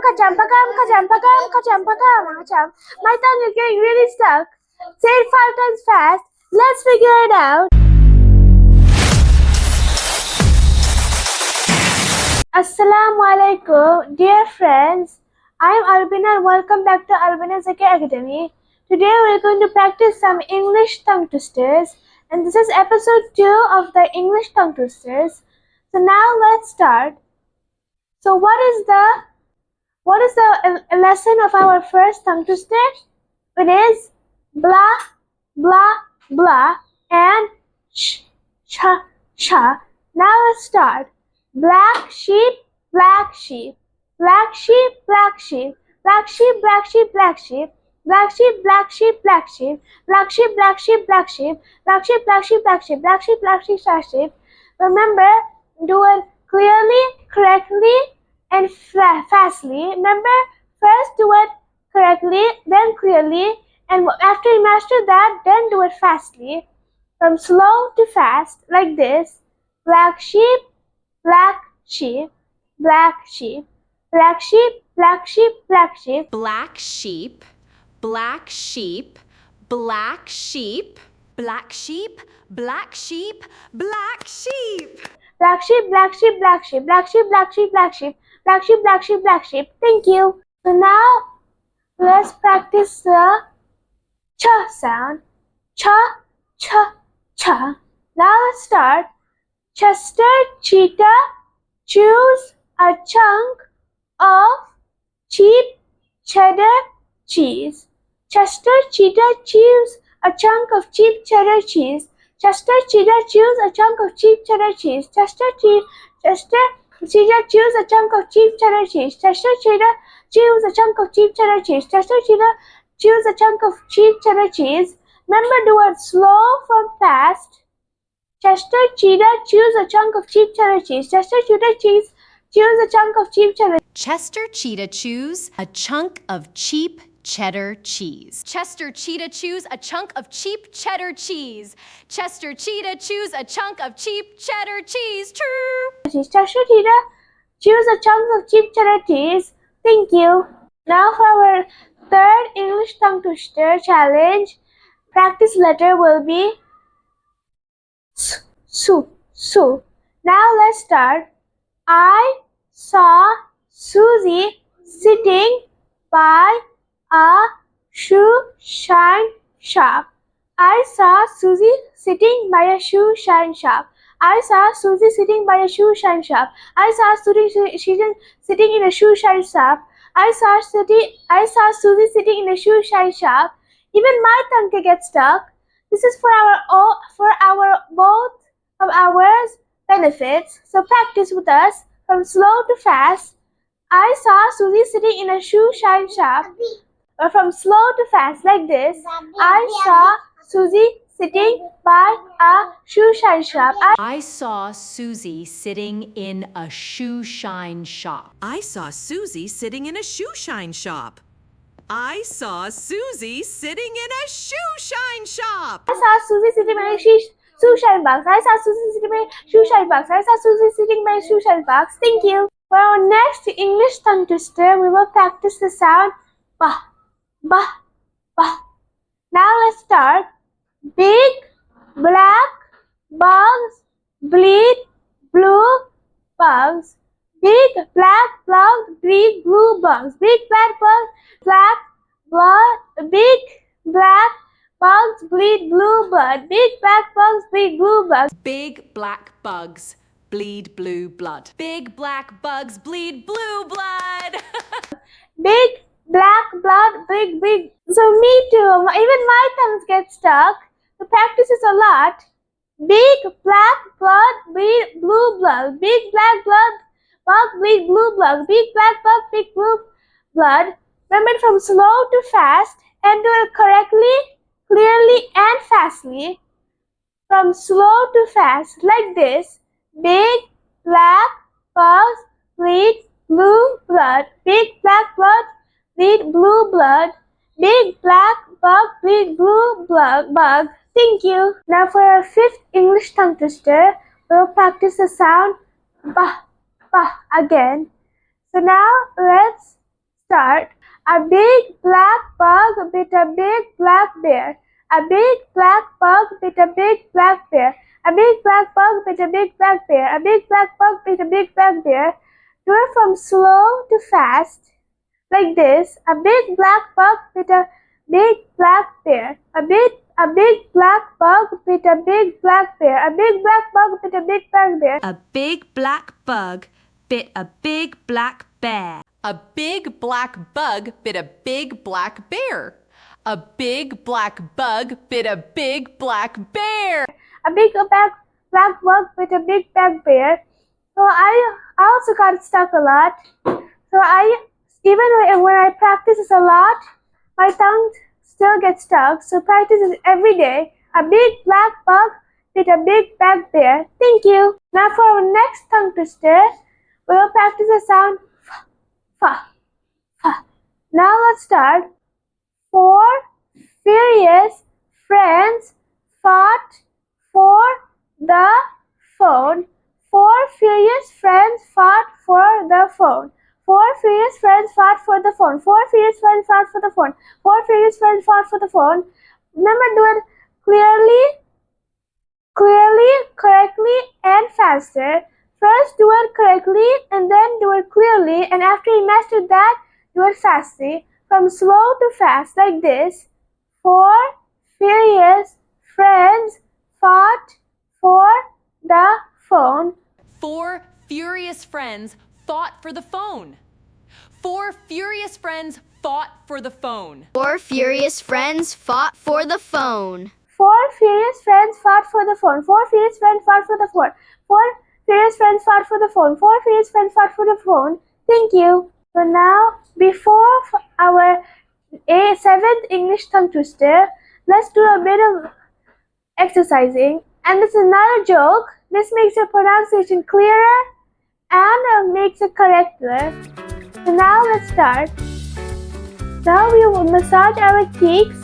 kacham, pakam, kacham, pakam, kacham, pakam, kacham. My tongue is getting really stuck. Say it 5 times fast. Let's figure it out. Assalamu alaikum, dear friends. I am Albina and welcome back to Albina Zakir Academy. Today we are going to practice some English tongue twisters, and this is episode 2 of the English tongue twisters. So now let's start. So what is the lesson of our first tongue twister? It is blah, blah, blah and sh, cha, cha. Now let's start. Black sheep, black sheep. Black sheep, black sheep. Black sheep, black sheep, black sheep. Black sheep, black sheep, black sheep. Black sheep, black sheep, black sheep. Black sheep, black sheep, black sheep. Black sheep, black sheep, black sheep. Remember, do it clearly, correctly, and fastly. Remember, first do it correctly, then clearly, and after you master that, then do it fastly. From slow to fast, like this. Black sheep, black sheep, black sheep. Black sheep, black sheep, black sheep. Black sheep, black sheep, black sheep, black sheep, black sheep, black sheep. Black sheep, black sheep, black sheep, black sheep, black sheep, black sheep, black sheep, black sheep, black sheep. Thank you. So now let's practice the cha sound. Cha, cha, cha. Now let's start. Chester cheetah chews a chunk of cheap cheddar cheese. Chester cheetah chews a chunk of cheap cheddar cheese. Chester cheetah chews a chunk of cheap cheddar cheese. Chester cheetah chews a chunk of cheap cheddar cheese. Chester cheetah chews a chunk of cheap cheddar cheese. Chester cheetah chews a chunk of cheap cheddar cheese. Remember, do it slow from fast. Chester cheetah chews a chunk of cheap cheddar cheese. Chester cheetah chews a chunk of cheap cheddar. Chester cheetah chews a chunk of cheap cheddar cheese. Chester cheetah chews a chunk of cheap cheddar cheese. Chester cheetah chews a chunk of cheap cheddar cheese. True. Chester cheetah chews a chunk of cheap cheddar cheese. Thank you. Now for our third English tongue twister challenge. Practice letter will be su. Now let's start. I saw Susie sitting by a shoe shine shop. I saw Susie sitting by a shoe shine shop. I saw Susie sitting by a shoe shine shop. I saw Susie sitting in a shoe shine shop. I saw Susie sitting in a shoe shine shop. Even my tongue can get stuck. This is for our both of ours benefits. So practice with us from slow to fast. I saw Susie sitting in a shoe shine shop. Or from slow to fast, like this. I saw Susie sitting by a shoe shine shop. I saw Susie sitting in a shoe shine shop. I saw Susie sitting in a shoe shine shop. I saw Susie sitting in a shoe shine shop. I saw Susie sitting by a shoe shine box. I saw Susie sitting by a shoe shine box. I saw Susie sitting by a shoe shine box. Thank you. For our next English tongue twister, we will practice the sound bah, bah, bah. Now let's start. Big black bugs bleed blue bugs. Big black bugs bleed blue bugs. Big black bugs big black bugs bleed blue blood. Big black bugs bleed blue bugs. Big black bugs bleed blue blood. Big black bugs bleed blue blood. Big black blood, big. So me too. Even my tongues get stuck. The practice is a lot. Big black blood bleed blue blood. Big black blood bug bleed blue blood. Big black bug bleed blue blood. Remember, from slow to fast and do it correctly, clearly, and fastly. From slow to fast, like this. Big black bugs bleed blue blood. Big black blood bleed blue blood. Big black bug bleed blue bug. Thank you. Now for our fifth English tongue twister, we'll practice the sound bah, bah again. So now let's start. A big black bug bit a big black bear. A big black bug bit a big black bear. A big black bug bit a big black bear. A big black bug bit a big black bear. Do it from slow to fast, like this. A big black bug bit a big black bear. A big black bug bit a big black bear. A big black bug bit a big black bear. A big black bug bit a big black bear. A big black bug bit a big black bear. A big black bug bit a big black bear. A big black bug bit a big black bear. So I also got stuck a lot. So even when I practice this a lot, my tongue still gets stuck. So practice it every day. A big black bug bit a big black bear. Thank you. Now for our next tongue twister, we will practice the sound fa, fa. Now let's start. 4 furious friends fought for the phone. 4 furious friends fought for the phone. 4 furious friends fought for the phone. 4 furious friends fought for the phone. 4 furious friends fought for the phone. Remember, do it clearly, correctly, and faster. First do it correctly and then do it clearly, and after you master that, do it fastly. From slow to fast, like this. 4 furious friends fought for the phone. 4 furious friends fought for the phone. 4 furious friends fought for the phone. 4 furious friends fought for the phone. 4 furious friends fought for the phone. 4 furious friends fought for the phone. 4 furious friends fought for the phone. 4 furious friends fought for the phone. Thank you. So now, before our 7th English tongue twister, let's do a bit of exercising. And this is not a joke. This makes your pronunciation clearer and makes it correcter. So now let's start. Now we will massage our cheeks.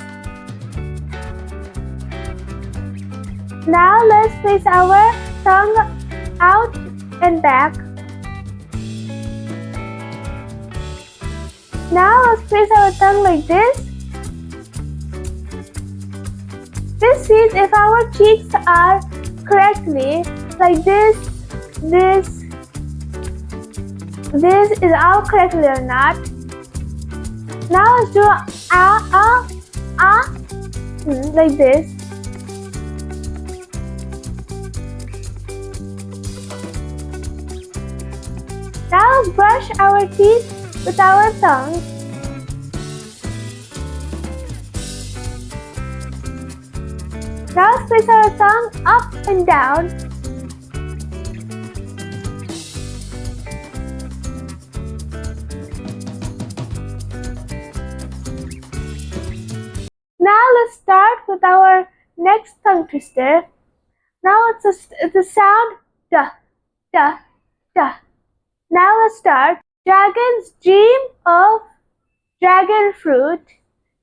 Now let's place our tongue out and back. Now let's place our tongue like this. This sees if our cheeks are correctly, like this is all correctly or not. Now let's do like this. Now let's brush our teeth with our tongue. Now let's place our tongue up and down. Now let's start with our next tongue twister. Now it's a sound da, da, da. Now let's start. Dragons dream of dragon fruit.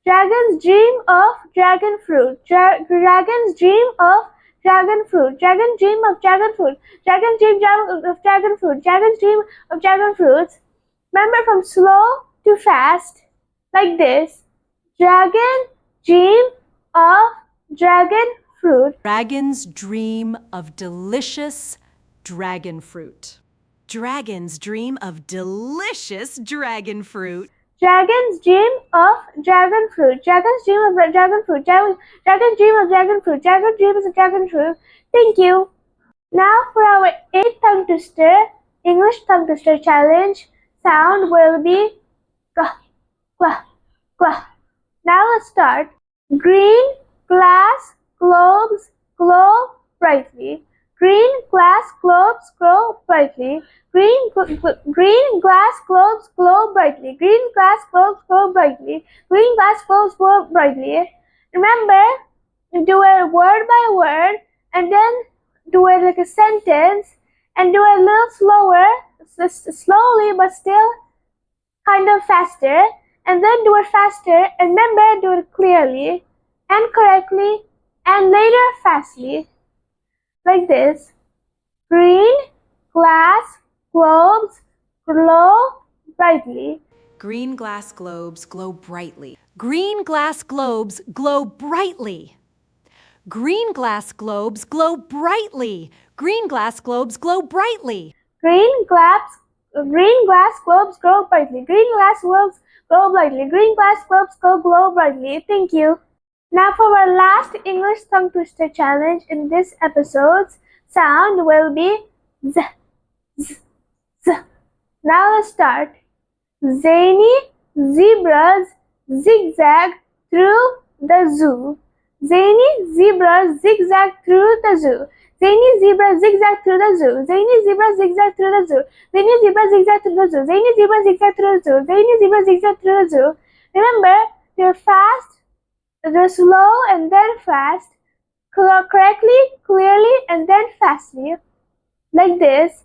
Dragons dream of dragon fruit. Dragons dream of dragon fruit. Dragons dream of dragon fruit. Dragons dream of dragon fruit. Dragons dream of dragon fruits. Remember, from slow to fast, like this. Dragon dream of dragon fruit. Dragons dream of delicious dragon fruit. Dragons dream of delicious dragon fruit. Dragons dream of dragon fruit. Dragons dream of dragon fruit. Dragons dream of dragon fruit. Dragon dream of dragon fruit. Thank you. Now for our 8th tongue twister, English tongue twister challenge, sound will be gah, gah, gah. Now let's start. Green glass globes glow brightly. Green glass globes glow brightly. Green glass globes glow brightly. Green glass globes glow brightly. Green glass globes glow brightly. Remember, do it word by word, and then do it like a sentence, and do it a little slower, slowly but still kind of faster, and then do it faster, and remember, do it clearly and correctly, and later fastly, like this. Green glass globes glow brightly. Green glass globes glow brightly. Green glass globes glow brightly. Green glass globes glow brightly. Green glass globes glow brightly. Green glass globes glow brightly. Green glass globes glow brightly. Green glass globes glow brightly. Thank you. Now for our last English tongue twister challenge in this episode's sound will be z, z, z. Now let's start. Zany zebras zigzag through the zoo. Zany zebras zigzag through the zoo. Zany zebras zigzag through the zoo. Zany zebras zigzag through the zoo. Zany zebras zigzag through the zoo. Zany zebras zigzag through the zoo. Zany zebras zigzag through the zoo. Remember, they're fast, they're slow, and then fast. Correctly, clearly, and then fastly. Like this.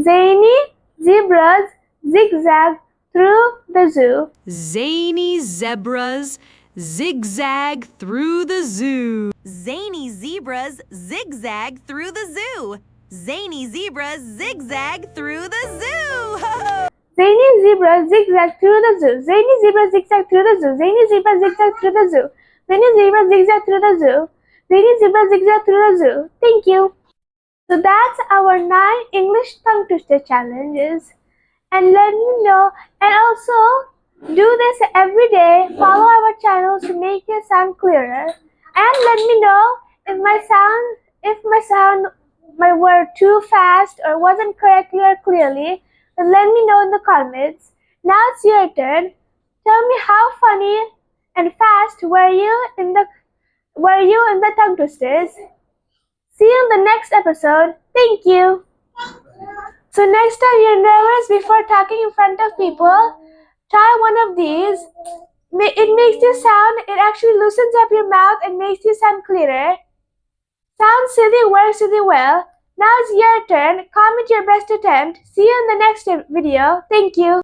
Zany zebras zigzag through the zoo. Zany zebras zigzag through the zoo. Zany zebras zigzag through the zoo. Zany zebras zigzag through the zoo. Zany zebras zigzag through the zoo. Zany zebras zigzag through the zoo. Zany zebras zigzag through the zoo. Zany zebras zigzag through the zoo. Zany zebras zigzag through the zoo. Thank you. So that's our 9 English tongue twister challenges. And let me know, and also do this every day. Follow our channels to make your sound clearer. And let me know if my word too fast or wasn't correctly or clearly. Then let me know in the comments. Now it's your turn. Tell me how funny and fast were you in the tongue twisters. See you in the next episode. Thank you. So next time you're nervous before talking in front of people, try one of these. It actually loosens up your mouth and makes you sound clearer. Sounds silly, works really well. Now it's your turn. Comment your best attempt. See you in the next video. Thank you.